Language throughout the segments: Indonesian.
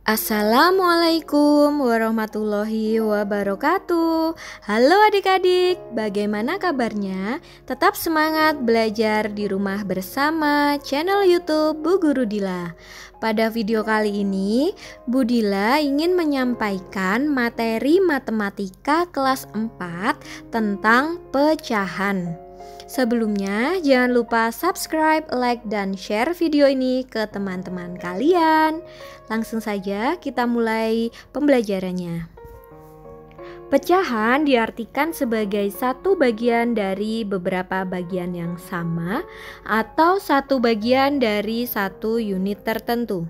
Assalamualaikum warahmatullahi wabarakatuh. Halo adik-adik, bagaimana kabarnya? Tetap semangat belajar di rumah bersama channel YouTube Bu Guru Dila. Pada video kali ini, Bu Dila ingin menyampaikan materi matematika kelas 4 tentang pecahan. Sebelumnya, jangan lupa subscribe, like, dan share video ini ke teman-teman kalian. Langsung saja kita mulai pembelajarannya. Pecahan diartikan sebagai satu bagian dari beberapa bagian yang sama atau satu bagian dari satu unit tertentu.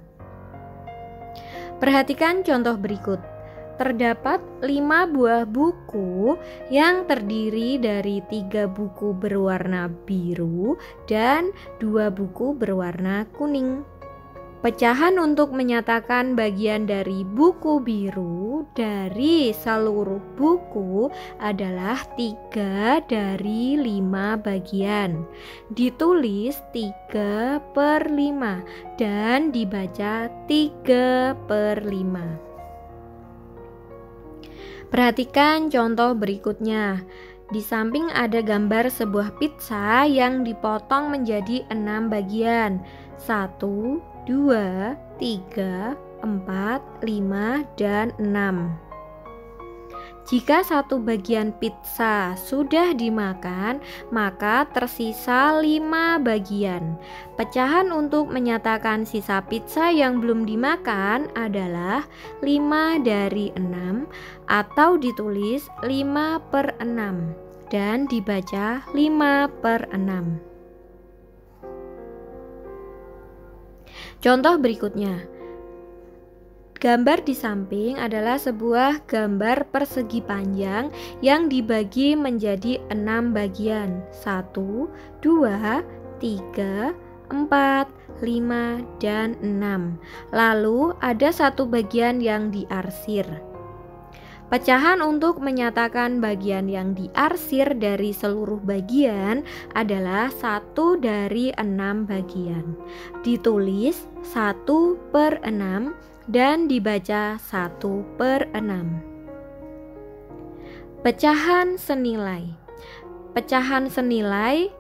Perhatikan contoh berikut. Terdapat 5 buah buku yang terdiri dari 3 buku berwarna biru dan 2 buku berwarna kuning. Pecahan untuk menyatakan bagian dari buku biru dari seluruh buku adalah 3 dari 5 bagian. Ditulis 3/5 dan dibaca 3/5. Perhatikan contoh berikutnya. Di samping ada gambar sebuah pizza yang dipotong menjadi 6 bagian. 1, 2, 3, 4, 5, dan 6. Jika satu bagian pizza sudah dimakan, maka tersisa 5 bagian. Pecahan untuk menyatakan sisa pizza yang belum dimakan adalah 5 dari 6 atau ditulis 5/6 dan dibaca 5/6. Contoh berikutnya. Gambar di samping adalah sebuah gambar persegi panjang yang dibagi menjadi 6 bagian. 1, 2, 3, 4, 5, dan 6. Lalu ada satu bagian yang diarsir. Pecahan untuk menyatakan bagian yang diarsir dari seluruh bagian adalah 1 dari 6 bagian. Ditulis 1/6 dan dibaca 1/6. Pecahan senilai. Pecahan senilai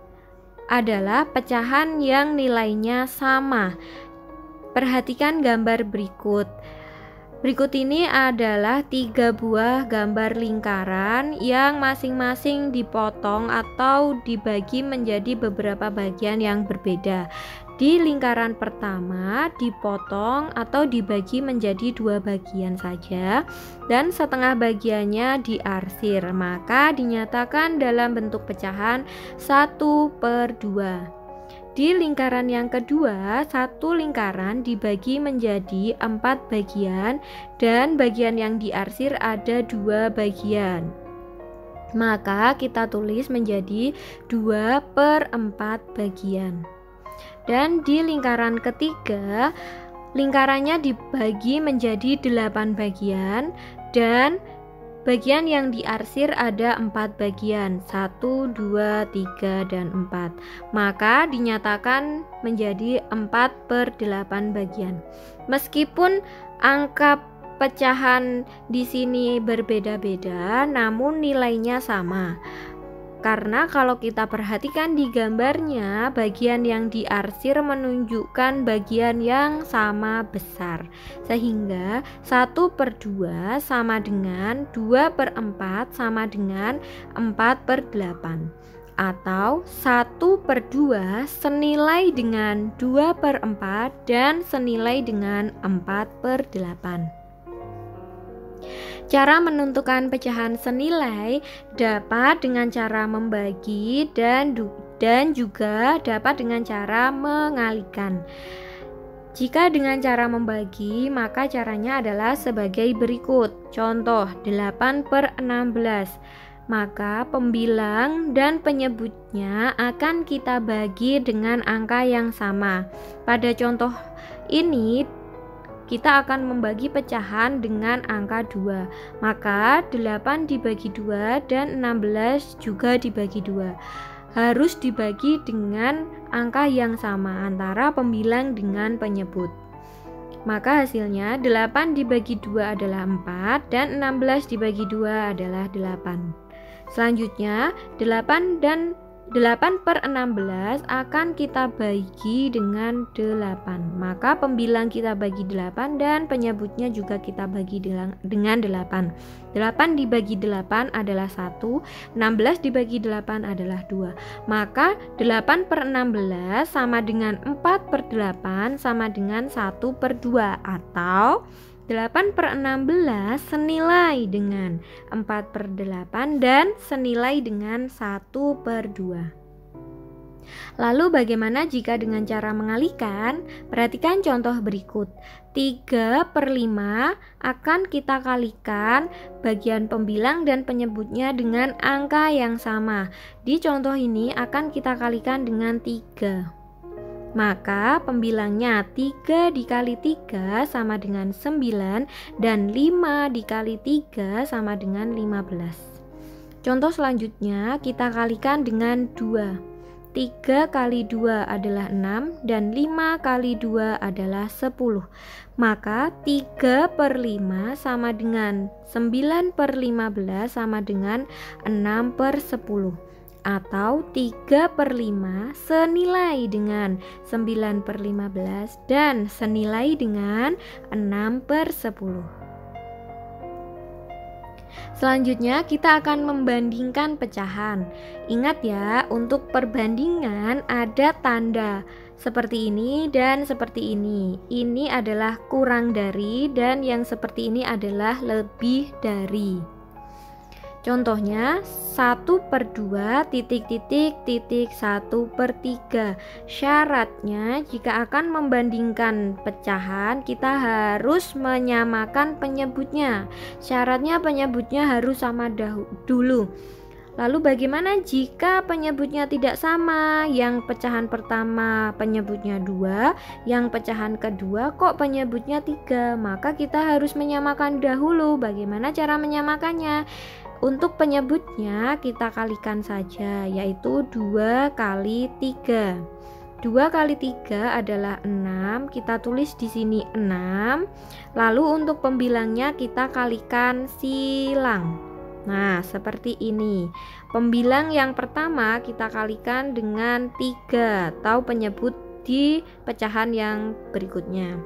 adalah pecahan yang nilainya sama. Perhatikan gambar berikut. Berikut ini adalah 3 buah gambar lingkaran yang masing-masing dipotong atau dibagi menjadi beberapa bagian yang berbeda. Di lingkaran pertama dipotong atau dibagi menjadi 2 bagian saja dan setengah bagiannya diarsir, maka dinyatakan dalam bentuk pecahan 1/2. Di lingkaran yang kedua, satu lingkaran dibagi menjadi 4 bagian dan bagian yang diarsir ada 2 bagian. Maka kita tulis menjadi 2/4 bagian. Dan di lingkaran ketiga, lingkarannya dibagi menjadi 8 bagian dan bagian yang diarsir ada 4 bagian, 1, 2, 3, dan 4. Maka dinyatakan menjadi 4/8 bagian. Meskipun angka pecahan di sini berbeda-beda, namun nilainya sama. Karena kalau kita perhatikan di gambarnya, bagian yang diarsir menunjukkan bagian yang sama besar. Sehingga 1/2 sama dengan 2/4 sama dengan 4/8. Atau 1/2 senilai dengan 2/4 dan senilai dengan 4/8. Cara menentukan pecahan senilai dapat dengan cara membagi dan juga dapat dengan cara mengalikan. Jika dengan cara membagi, maka caranya adalah sebagai berikut. Contoh 8/16. Maka pembilang dan penyebutnya akan kita bagi dengan angka yang sama. Pada contoh ini kita akan membagi pecahan dengan angka 2. Maka 8 dibagi 2 dan 16 juga dibagi 2. Harus dibagi dengan angka yang sama antara pembilang dengan penyebut. Maka hasilnya 8 dibagi 2 adalah 4 dan 16 dibagi 2 adalah 8. Selanjutnya 8 per 16 akan kita bagi dengan 8. Maka pembilang kita bagi 8 dan penyebutnya juga kita bagi dengan 8. 8 dibagi 8 adalah 1, 16 dibagi 8 adalah 2. Maka 8 per 16 sama dengan 4 per 8 sama dengan 1 per 2, atau 8 per 16 senilai dengan 4 per 8 dan senilai dengan 1 per 2. Lalu bagaimana jika dengan cara mengalihkan? Perhatikan contoh berikut. 3 per 5 akan kita kalikan bagian pembilang dan penyebutnya dengan angka yang sama. Di contoh ini akan kita kalikan dengan 3. Maka pembilangnya 3 dikali 3 sama dengan 9 dan 5 dikali 3 sama dengan 15. Contoh selanjutnya kita kalikan dengan 2. 3 kali 2 adalah 6 dan 5 kali 2 adalah 10. Maka 3 per 5 sama dengan 9 per 15 sama dengan 6 per 10. Atau 3 per 5 senilai dengan 9 per 15 dan senilai dengan 6 per 10. Selanjutnya kita akan membandingkan pecahan. Ingat ya, untuk perbandingan ada tanda seperti ini dan seperti ini. Ini adalah kurang dari dan yang seperti ini adalah lebih dari. Contohnya 1 per 2 titik 1 per 3. Syaratnya jika akan membandingkan pecahan kita harus menyamakan penyebutnya. Syaratnya penyebutnya harus sama dulu. Lalu bagaimana jika penyebutnya tidak sama? Yang pecahan pertama penyebutnya 2, yang pecahan kedua kok penyebutnya 3? Maka kita harus menyamakan dahulu. Bagaimana cara menyamakannya? Untuk penyebutnya kita kalikan saja, yaitu 2 kali 3. 2 kali 3 adalah 6, kita tulis di sini 6. Lalu untuk pembilangnya kita kalikan silang. Nah, seperti ini. Pembilang yang pertama kita kalikan dengan 3 atau penyebut di pecahan yang berikutnya.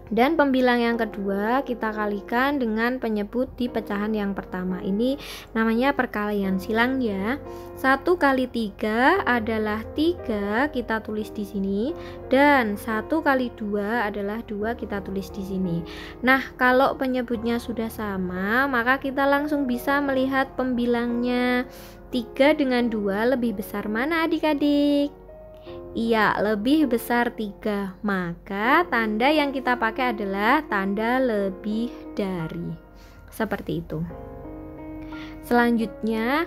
Dan pembilang yang kedua kita kalikan dengan penyebut di pecahan yang pertama. Ini namanya perkalian silang ya. 1 kali 3 adalah 3, kita tulis di sini. Dan 1 kali 2 adalah 2, kita tulis di sini. Nah, kalau penyebutnya sudah sama, maka kita langsung bisa melihat pembilangnya. 3 dengan 2 lebih besar mana adik-adik? Iya, lebih besar 3. Maka tanda yang kita pakai adalah tanda lebih dari. Seperti itu. Selanjutnya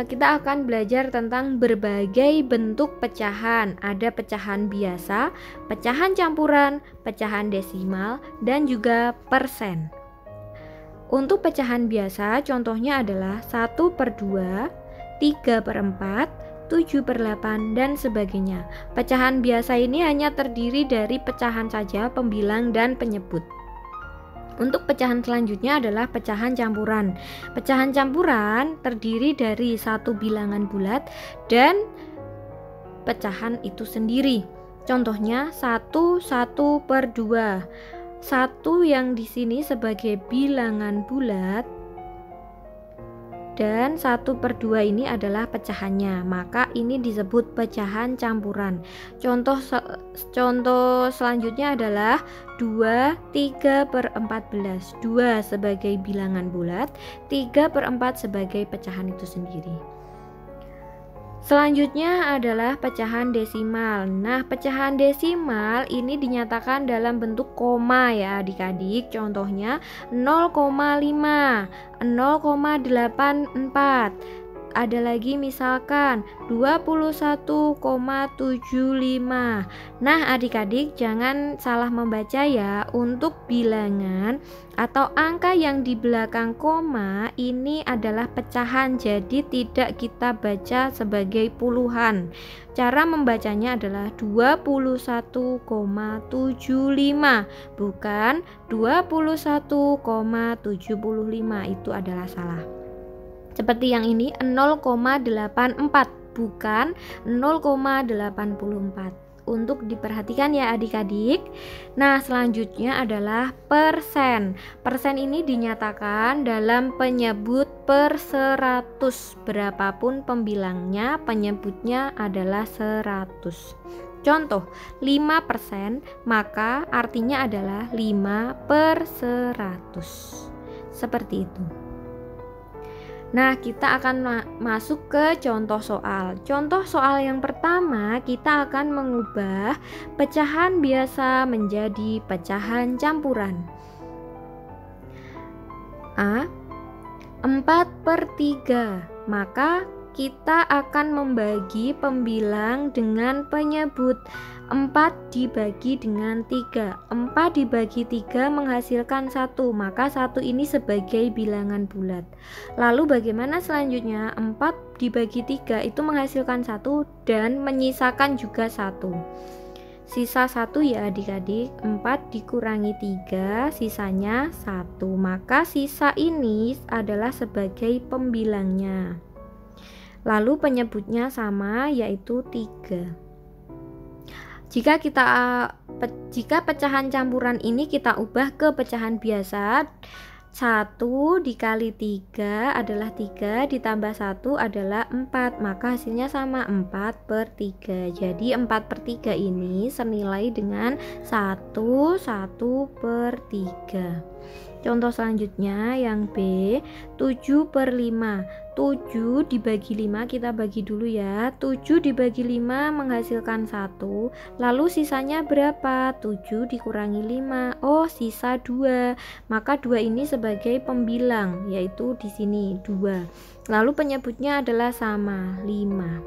kita akan belajar tentang berbagai bentuk pecahan. Ada pecahan biasa, pecahan campuran, pecahan desimal, dan juga persen. Untuk pecahan biasa contohnya adalah 1 per 2, 3 per 4, 7 per 8 dan sebagainya. Pecahan biasa ini hanya terdiri dari pecahan saja, pembilang dan penyebut. Untuk pecahan selanjutnya adalah pecahan campuran. Pecahan campuran terdiri dari satu bilangan bulat dan pecahan itu sendiri. Contohnya 1 per 2. 1 yang di sini sebagai bilangan bulat dan 1 per 2 ini adalah pecahannya, maka ini disebut pecahan campuran. Contoh selanjutnya adalah 2, 3 per 14. 2 sebagai bilangan bulat, 3 per 4 sebagai pecahan itu sendiri. Selanjutnya adalah pecahan desimal. Nah, pecahan desimal ini dinyatakan dalam bentuk koma ya adik-adik. Contohnya 0,5, 0,84, ada lagi misalkan 21,75. Nah, adik-adik jangan salah membaca ya. Untuk bilangan atau angka yang di belakang koma ini adalah pecahan, jadi tidak kita baca sebagai puluhan. Cara membacanya adalah 21,75, bukan 21,75. Itu adalah salah. Seperti yang ini 0,84, bukan 0,84. Untuk diperhatikan ya adik-adik. Nah, selanjutnya adalah persen. Persen ini dinyatakan dalam penyebut per 100. Berapapun pembilangnya, penyebutnya adalah 100. Contoh, 5%, maka artinya adalah 5/100. Seperti itu. Nah, kita akan masuk ke contoh soal. Contoh soal yang pertama, kita akan mengubah pecahan biasa menjadi pecahan campuran. A, 4/3. Maka kita akan membagi pembilang dengan penyebut. 4 dibagi dengan 3. 4 dibagi 3 menghasilkan 1, maka 1 ini sebagai bilangan bulat. Lalu bagaimana selanjutnya? 4 dibagi 3 itu menghasilkan 1 dan menyisakan juga 1. Sisa 1 ya adik-adik. 4 dikurangi 3, sisanya 1. Maka sisa ini adalah sebagai pembilangnya. Lalu penyebutnya sama, yaitu 3. Jika pecahan campuran ini kita ubah ke pecahan biasa, 1 dikali 3 adalah 3, ditambah 1 adalah 4, maka hasilnya sama, 4/3. Jadi 4/3 ini senilai dengan 1/3. Contoh selanjutnya yang B, 7/5. 7 dibagi 5 kita bagi dulu ya. 7 dibagi 5 menghasilkan 1. Lalu sisanya berapa? 7 dikurangi 5. Oh, sisa 2. Maka 2 ini sebagai pembilang, yaitu di sini 2. Lalu penyebutnya adalah sama, 5.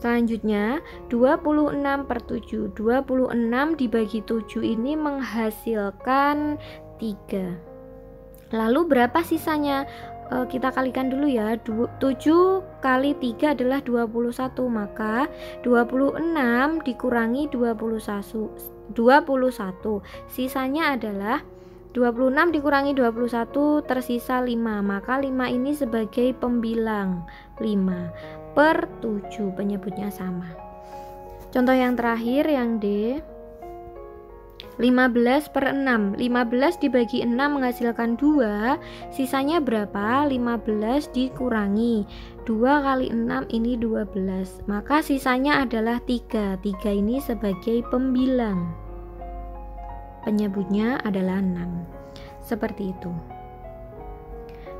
Selanjutnya 26/7. 26 dibagi 7 ini menghasilkan 3. Lalu berapa sisanya? Kita kalikan dulu ya. 7 kali 3 adalah 21, maka 26 dikurangi 21, sisanya adalah 26 dikurangi 21 tersisa 5, maka 5 ini sebagai pembilang, 5/7, penyebutnya sama. Contoh yang terakhir yang D, 15/6. 15 dibagi 6 menghasilkan 2, sisanya berapa? 15 dikurangi 2 kali 6 ini 12, maka sisanya adalah 3. 3 ini sebagai pembilang, penyebutnya adalah 6. Seperti itu.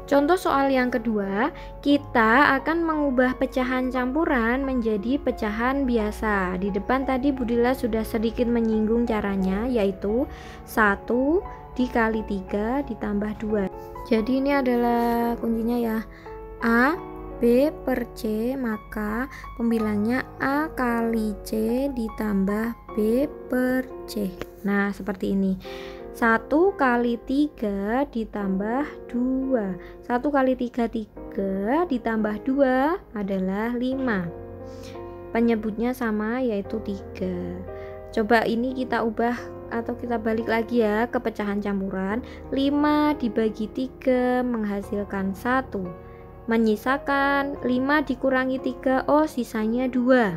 Contoh soal yang kedua, kita akan mengubah pecahan campuran menjadi pecahan biasa. Di depan tadi Budila sudah sedikit menyinggung caranya, yaitu 1 dikali 3 ditambah 2. Jadi ini adalah kuncinya ya. A, B per C, maka pembilangnya A kali C ditambah B per C. Nah, seperti ini. 1 kali 3 ditambah 2. 1 kali 3 ditambah 2 adalah 5. Penyebutnya sama, yaitu 3. Coba ini kita ubah atau kita balik lagi ya ke pecahan campuran. 5 dibagi 3 menghasilkan 1. Menyisakan 5 dikurangi 3, oh sisanya 2.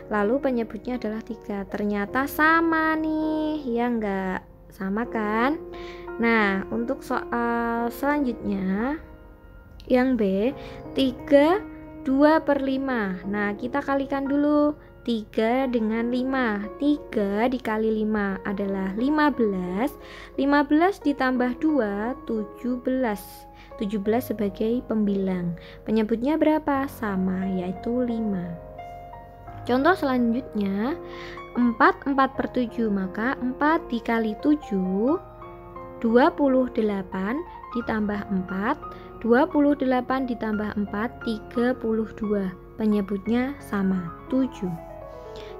Lalu penyebutnya adalah 3. Ternyata sama nih, ya enggak? Sama kan? Nah, untuk soal selanjutnya yang B, 3 2/5. Nah, kita kalikan dulu 3 dengan 5. 3 dikali 5 adalah 15. 15 ditambah 2, 17. 17 sebagai pembilang. Penyebutnya berapa? Sama, yaitu 5. Contoh selanjutnya 4/7, maka 4 dikali 7 28 ditambah 4 28 ditambah 4, 32. Penyebutnya sama, 7.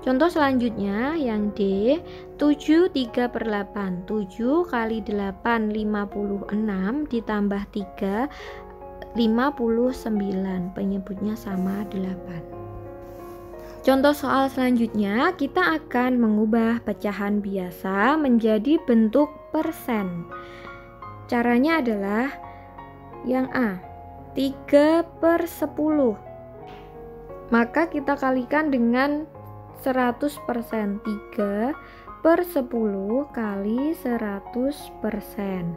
Contoh selanjutnya yang D, 7 3/8. 7 kali 8 56 ditambah 3 59. Penyebutnya sama, 8. Contoh soal selanjutnya, kita akan mengubah pecahan biasa menjadi bentuk persen. Caranya adalah yang A, 3/10. Maka kita kalikan dengan 100%. 3/10 kali 100%.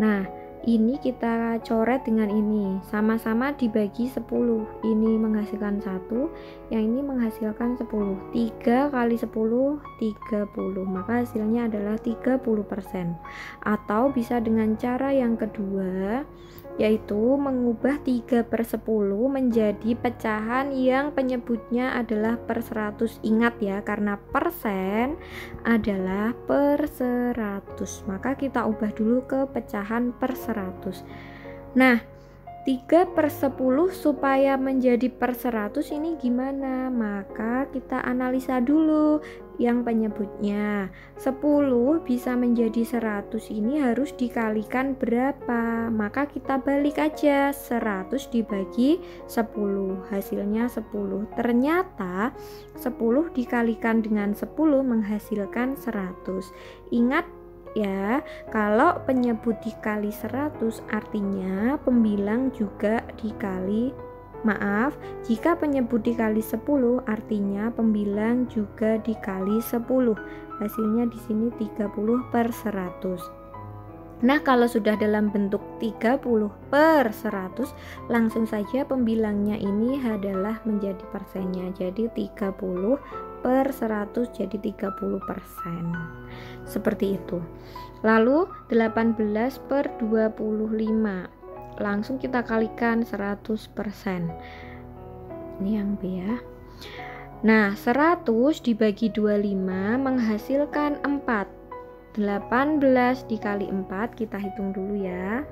Nah, ini kita coret dengan ini, sama-sama dibagi 10. Ini menghasilkan 1, yang ini menghasilkan 10. 3 kali 10, 30. Maka hasilnya adalah 30%. Atau bisa dengan cara yang kedua, yaitu mengubah 3/10 menjadi pecahan yang penyebutnya adalah per 100. Ingat ya, karena persen adalah per 100, maka kita ubah dulu ke pecahan per 100. Nah, 3/10 supaya menjadi per 100 ini gimana? Maka kita analisa dulu yang penyebutnya 10 bisa menjadi 100 ini harus dikalikan berapa? Maka kita balik aja, 100 dibagi 10, hasilnya 10. Ternyata 10 dikalikan dengan 10 menghasilkan 100. Ingat ya, kalau penyebut dikali 100 artinya pembilang juga dikali, jika penyebut dikali 10 artinya pembilang juga dikali 10. Hasilnya di sini 30/100. Nah, kalau sudah dalam bentuk 30/100, langsung saja pembilangnya ini adalah menjadi persennya. Jadi 30/100 jadi 30%. Seperti itu. Lalu 18/25. Langsung kita kalikan 100%. Ini yang B ya. Nah, 100 dibagi 25 menghasilkan 4. 18 dikali 4, kita hitung dulu ya.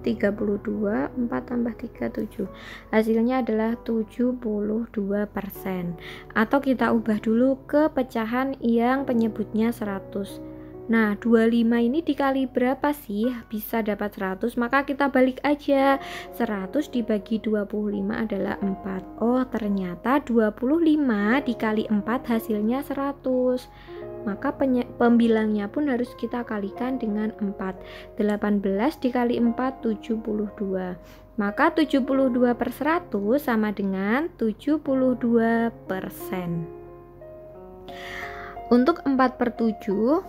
32, 4 tambah 3, 7. Hasilnya adalah 72%. Atau kita ubah dulu ke pecahan yang penyebutnya 100. Nah, 25 ini dikali berapa sih bisa dapat 100? Maka kita balik aja. 100 dibagi 25 adalah 4. Oh, ternyata 25 dikali 4 hasilnya 100. Maka pembilangnya pun harus kita kalikan dengan 4. 18 dikali 4, 72. Maka 72/100 sama dengan 72%. Untuk 4/7,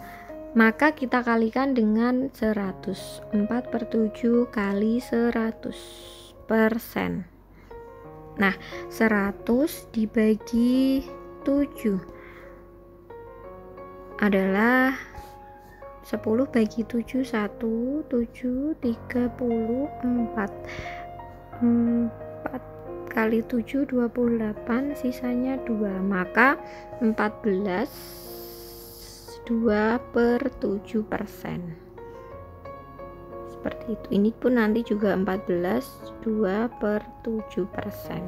maka kita kalikan dengan 100. 4/7 kali 100%. Nah, 100 dibagi 7 adalah 10 bagi 7, 1, 7, 34. 4 kali 7, 28, sisanya 2. Maka 14, 2/7%. Seperti itu. Ini pun nanti juga 14, 2/7%.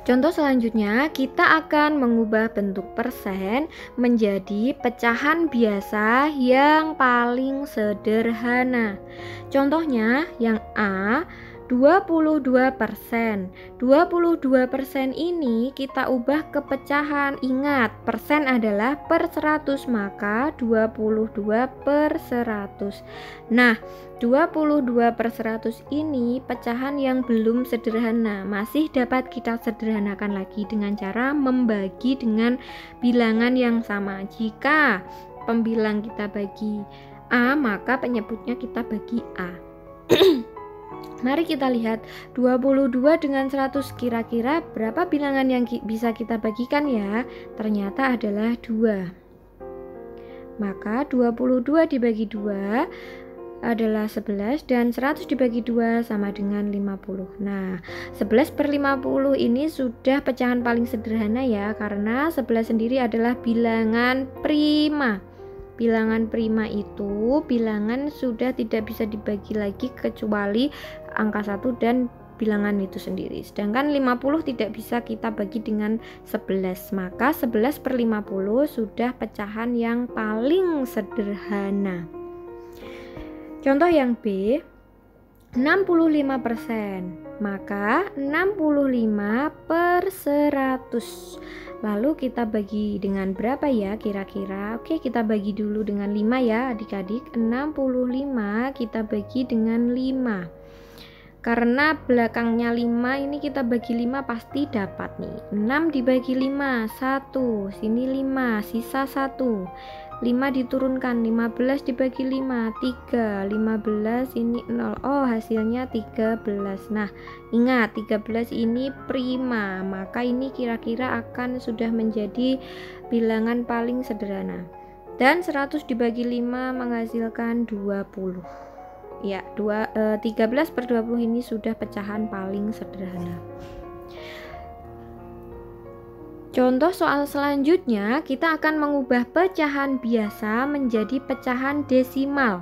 Contoh selanjutnya, kita akan mengubah bentuk persen menjadi pecahan biasa yang paling sederhana. Contohnya yang A, 22%. 22% ini kita ubah ke pecahan. Ingat, persen adalah per 100, maka 22/100. Nah, 22/100 ini pecahan yang belum sederhana, masih dapat kita sederhanakan lagi dengan cara membagi dengan bilangan yang sama. Jika pembilang kita bagi A, maka penyebutnya kita bagi A. Mari kita lihat 22 dengan 100, kira-kira berapa bilangan yang bisa kita bagikan ya? Ternyata adalah 2. Maka 22 dibagi 2 adalah 11 dan 100 dibagi 2 sama dengan 50. Nah, 11/50 ini sudah pecahan paling sederhana ya, karena 11 sendiri adalah bilangan prima. Bilangan prima itu bilangan sudah tidak bisa dibagi lagi kecuali angka 1 dan bilangan itu sendiri. Sedangkan 50 tidak bisa kita bagi dengan 11. Maka 11/50 sudah pecahan yang paling sederhana. Contoh yang B, 65%. Maka 65/100. Lalu kita bagi dengan berapa ya kira-kira? Oke, kita bagi dulu dengan 5 ya adik-adik. 65 kita bagi dengan 5. Karena belakangnya 5 ini kita bagi 5 pasti dapat nih. 6 dibagi 5, 1. Sini 5, sisa 1. 5 diturunkan, 15 dibagi 5, 3. 15 ini 0. Oh, hasilnya 13. Nah, ingat 13 ini prima, maka ini kira-kira akan sudah menjadi bilangan paling sederhana. Dan 100 dibagi 5 menghasilkan 20. Ya, 13/20 ini sudah pecahan paling sederhana. Contoh soal selanjutnya, kita akan mengubah pecahan biasa menjadi pecahan desimal.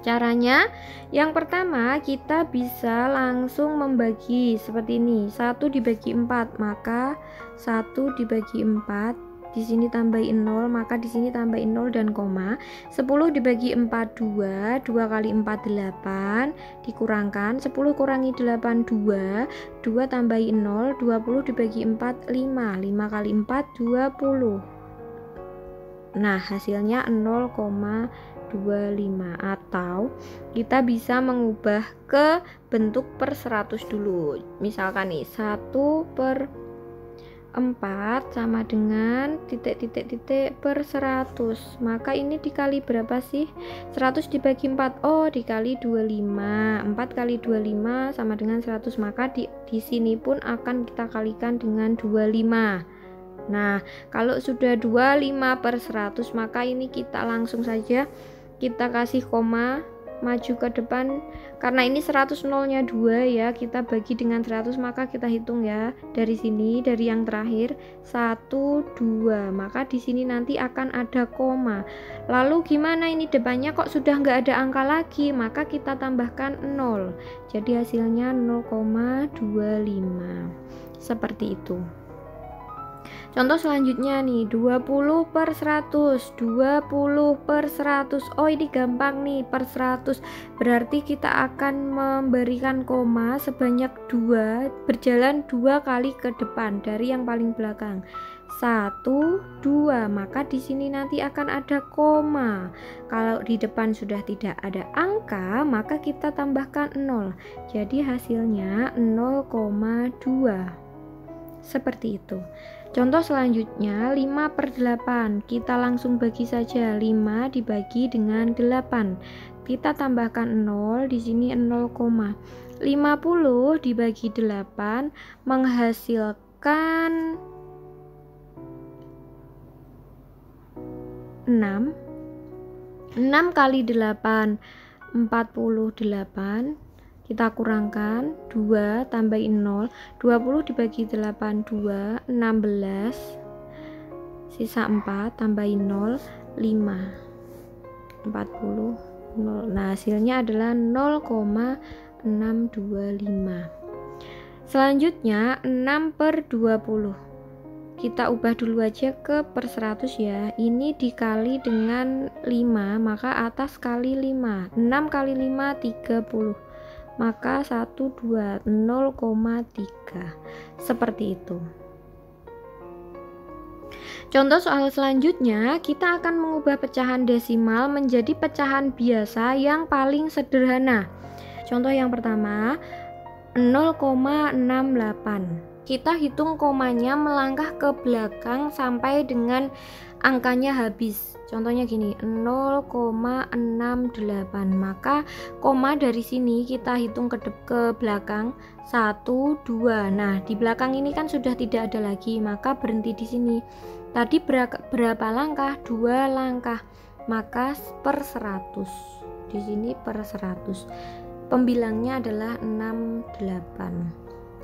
Caranya, yang pertama kita bisa langsung membagi seperti ini. 1 dibagi 4, maka 1 dibagi 4. Di sini tambahin 0, maka di sini tambahin 0 dan koma. 10 dibagi 4, 2. 2 kali 4, 8. Dikurangkan, 10 kurangi 8, 2. 2 tambahin 0, 20 dibagi 4, 5. 5 kali 4, 20. Nah, hasilnya 0,25. Atau kita bisa mengubah ke bentuk per 100 dulu. Misalkan nih, 1/4 sama dengan titik-titik per 100. Maka ini dikali berapa sih? 100 dibagi 4. Oh, dikali 25. 4 kali 25 sama dengan 100. Maka di sini pun akan kita kalikan dengan 25. Nah, kalau sudah 25/100, maka ini kita langsung saja kita kasih koma, maju ke depan. Karena ini 100 nolnya 2 ya, kita bagi dengan 100, maka kita hitung ya dari sini, dari yang terakhir 1, 2. Maka di sini nanti akan ada koma. Lalu gimana ini depannya kok sudah nggak ada angka lagi? Maka kita tambahkan 0. Jadi hasilnya 0,25. Seperti itu. Contoh selanjutnya nih, 20/100. 20/100. Oh, ini gampang nih, per 100. Berarti kita akan memberikan koma sebanyak 2, berjalan 2 kali ke depan dari yang paling belakang. 1, 2. Maka di sini nanti akan ada koma. Kalau di depan sudah tidak ada angka, maka kita tambahkan 0. Jadi hasilnya 0,2. Seperti itu. Contoh selanjutnya, 5/8. Kita langsung bagi saja. 5 dibagi dengan 8. Kita tambahkan 0, di sini 0, 50 dibagi 8 menghasilkan 6. 6 kali 8, 48. Kita kurangkan 2 tambahin 0, 20 dibagi 8, 2, 16. Sisa 4 tambahin 0, 5. 40, 0. Nah, hasilnya adalah 0,625. Selanjutnya 6/20. Kita ubah dulu aja ke per 100 ya. Ini dikali dengan 5, maka atas kali 5. 6 kali 5, 30. Maka 1, 2, 0,3. Seperti itu. Contoh soal selanjutnya, kita akan mengubah pecahan desimal menjadi pecahan biasa yang paling sederhana. Contoh yang pertama, 0,68. Kita hitung komanya melangkah ke belakang sampai dengan angkanya habis. Contohnya gini, 0,68. Maka koma dari sini kita hitung ke belakang 1, 2. Nah, di belakang ini kan sudah tidak ada lagi, maka berhenti di sini. Tadi berapa langkah? 2 langkah. Maka per 100. Di sini per 100. Pembilangnya adalah 68.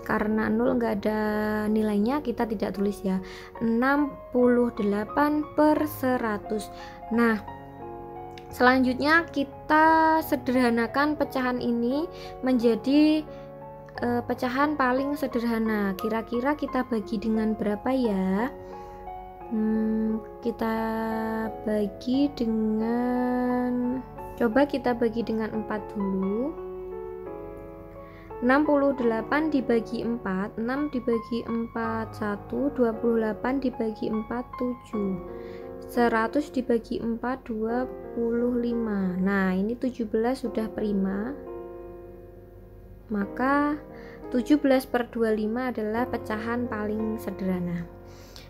karena 0 nggak ada nilainya, kita tidak tulis ya. 68/100. Nah, selanjutnya kita sederhanakan pecahan ini menjadi pecahan paling sederhana. Kira-kira kita bagi dengan berapa ya? Kita bagi dengan, coba kita bagi dengan 4 dulu. 68 dibagi 4, 6 dibagi 4 1, 28 dibagi 4 7, 100 dibagi 4 25. Nah, ini 17 sudah prima, maka 17/25 adalah pecahan paling sederhana.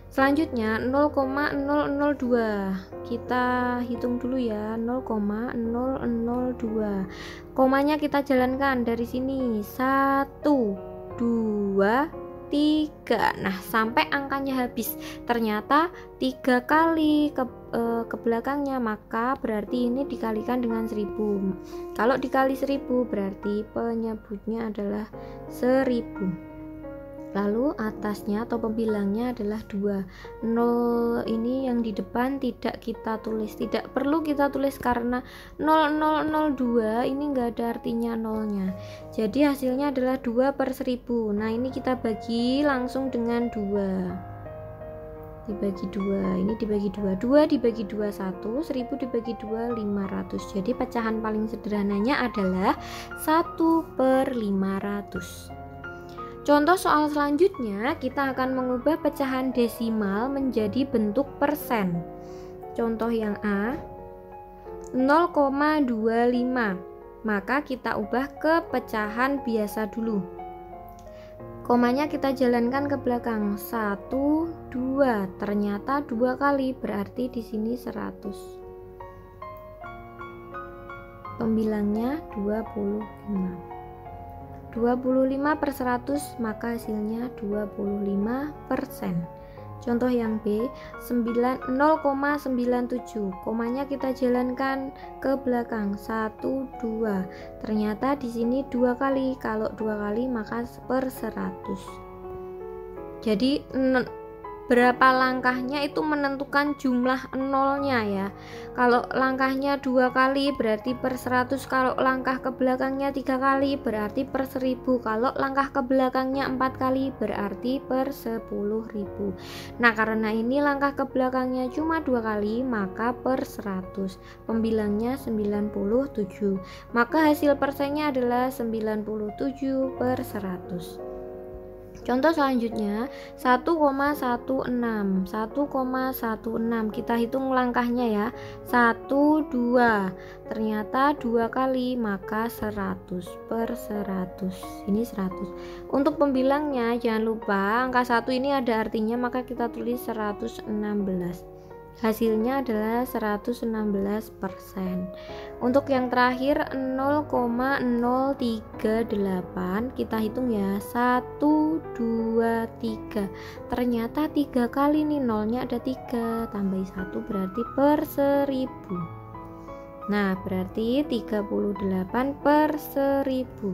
Selanjutnya 0,002, kita hitung dulu ya. 0,002, komanya kita jalankan dari sini 1 2 3. Nah, sampai angkanya habis. Ternyata 3 kali ke belakangnya, maka berarti ini dikalikan dengan 1000. Kalau dikali 1000 berarti penyebutnya adalah 1000. Lalu atasnya atau pembilangnya adalah 2. 0 ini yang di depan tidak kita tulis, tidak perlu kita tulis karena 0002 ini enggak ada artinya nolnya. Jadi hasilnya adalah 2/1000. Nah, ini kita bagi langsung dengan 2. Dibagi 2, ini dibagi 2. 2 dibagi 2 1, 1000 dibagi 2 500. Jadi pecahan paling sederhananya adalah 1/500. Contoh soal selanjutnya, kita akan mengubah pecahan desimal menjadi bentuk persen. Contoh yang A, 0,25. Maka kita ubah ke pecahan biasa dulu. Komanya kita jalankan ke belakang. 1 2. Ternyata 2 kali, berarti di sini 100. Pembilangnya 25. 25/100, maka hasilnya 25%. Contoh yang B, 0,97. Komanya kita jalankan ke belakang. 1 2. Ternyata di sini 2 kali. Kalau 2 kali maka per 100. Jadi berapa langkahnya itu menentukan jumlah nolnya ya. Kalau langkahnya 2 kali berarti per 100, kalau langkah ke belakangnya 3 kali berarti per 1000, kalau langkah ke belakangnya 4 kali berarti per 10.000. Nah, karena ini langkah ke belakangnya cuma 2 kali maka per 100. Pembilangnya 97. Maka hasil persennya adalah 97/100. Contoh selanjutnya 1,16. 1,16 kita hitung langkahnya ya. 1 2. Ternyata 2 kali maka 100/100. Ini 100. Untuk pembilangnya jangan lupa angka 1 ini ada artinya, maka kita tulis 116. Hasilnya adalah 116%. Untuk yang terakhir 0,038 kita hitung ya. 1 2 3. Ternyata 3 kali nih, nolnya ada 3, tambah 1 berarti per 1000. Nah, berarti 38/1000.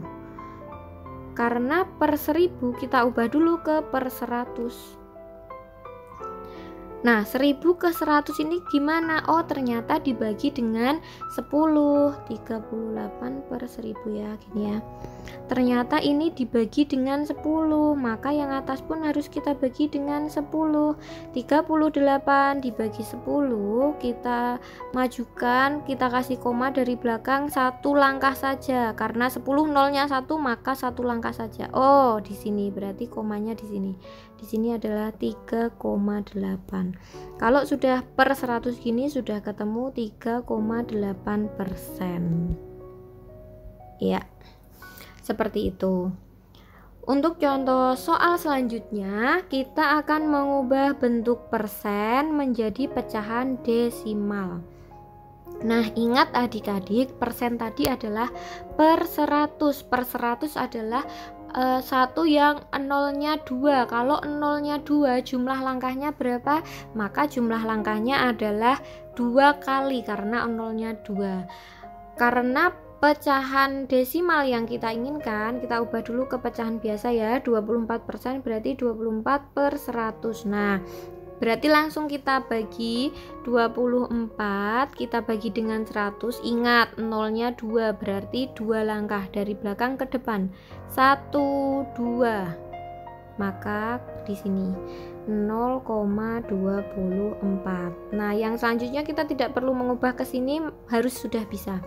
Karena per 1000 kita ubah dulu ke per 100. Nah, 1000 ke 100 ini gimana? Oh, ternyata dibagi dengan 10. 38/1000 ya, gini ya. Ternyata ini dibagi dengan 10, maka yang atas pun harus kita bagi dengan 10. 38 dibagi 10, kita majukan, kita kasih koma dari belakang 1 langkah saja. Karena 10 nolnya 1, maka 1 langkah saja. Oh, di sini berarti komanya di sini. Di sini adalah 3,8. Kalau sudah per 100 gini sudah ketemu 3,8%. Ya, seperti itu. Untuk contoh soal selanjutnya, kita akan mengubah bentuk persen menjadi pecahan desimal. Nah, ingat adik-adik, persen tadi adalah per 100. Per 100 adalah satu yang nolnya 2. Kalau nolnya 2, jumlah langkahnya berapa? Maka jumlah langkahnya adalah 2 kali karena nolnya 2. Karena pecahan desimal yang kita inginkan, kita ubah dulu ke pecahan biasa ya. 24% berarti 24/100. Nah, berarti langsung kita bagi 24, kita bagi dengan 100. Ingat, nolnya 2, berarti 2 langkah dari belakang ke depan. 1, 2. Maka di sini 0,24. Nah, yang selanjutnya kita tidak perlu mengubah ke sini, harus sudah bisa.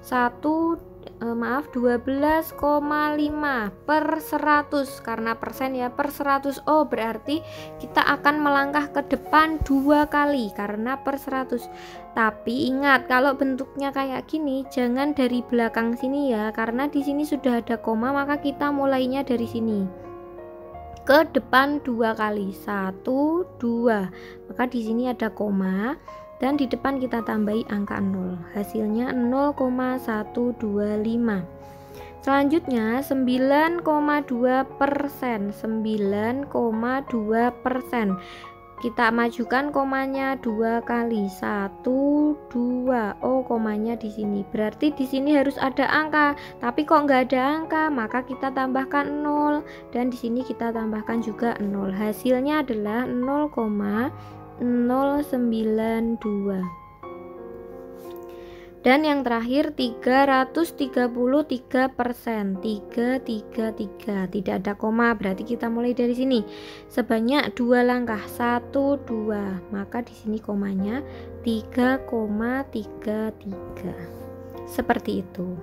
12,5/100 karena persen ya, per 100. Oh, berarti kita akan melangkah ke depan 2 kali karena per 100. Tapi ingat, kalau bentuknya kayak gini jangan dari belakang sini ya, karena di sini sudah ada koma, maka kita mulainya dari sini ke depan 2 kali. 1, 2. Maka di sini ada koma dan di depan kita tambahi angka 0. Hasilnya 0,125. Selanjutnya 9,2%. 9,2%. Kita majukan komanya 2 kali. 1, 2. Oh, komanya di sini. Berarti di sini harus ada angka. Tapi kok nggak ada angka, maka kita tambahkan 0 dan di sini kita tambahkan juga 0. Hasilnya adalah 0,092. Dan yang terakhir 333%. 333. Tidak ada koma, berarti kita mulai dari sini. Sebanyak 2 langkah. 1, 2. Maka di sini komanya 3,33. Seperti itu.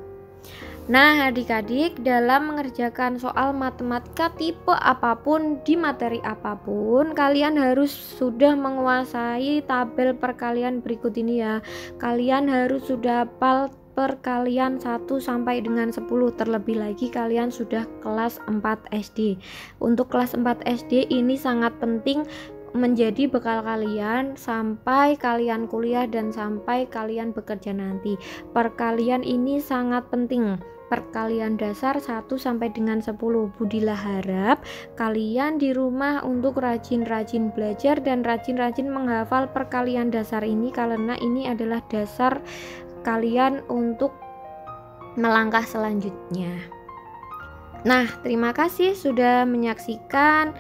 Nah, adik-adik, dalam mengerjakan soal matematika tipe apapun di materi apapun, kalian harus sudah menguasai tabel perkalian berikut ini ya. Kalian harus sudah hafal perkalian 1 sampai dengan 10. Terlebih lagi kalian sudah kelas 4 SD. Untuk kelas 4 SD ini sangat penting menjadi bekal kalian sampai kalian kuliah dan sampai kalian bekerja nanti. Perkalian ini sangat penting. Perkalian dasar 1 sampai dengan 10. Budilah harap kalian di rumah untuk rajin-rajin belajar dan rajin-rajin menghafal perkalian dasar ini, karena ini adalah dasar kalian untuk melangkah selanjutnya. Nah, terima kasih sudah menyaksikan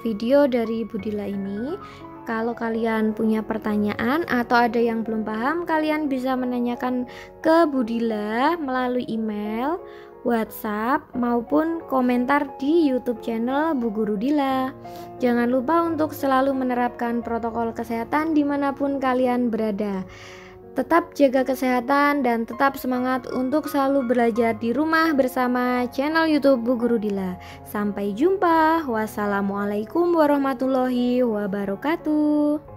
video dari Budila ini. Kalau kalian punya pertanyaan atau ada yang belum paham, kalian bisa menanyakan ke Budila melalui email, WhatsApp, maupun komentar di YouTube channel Bu Guru Dila. Jangan lupa untuk selalu menerapkan protokol kesehatan dimanapun kalian berada. Tetap jaga kesehatan dan tetap semangat untuk selalu belajar di rumah bersama channel YouTube Bu Guru Dila. Sampai jumpa. Wassalamualaikum warahmatullahi wabarakatuh.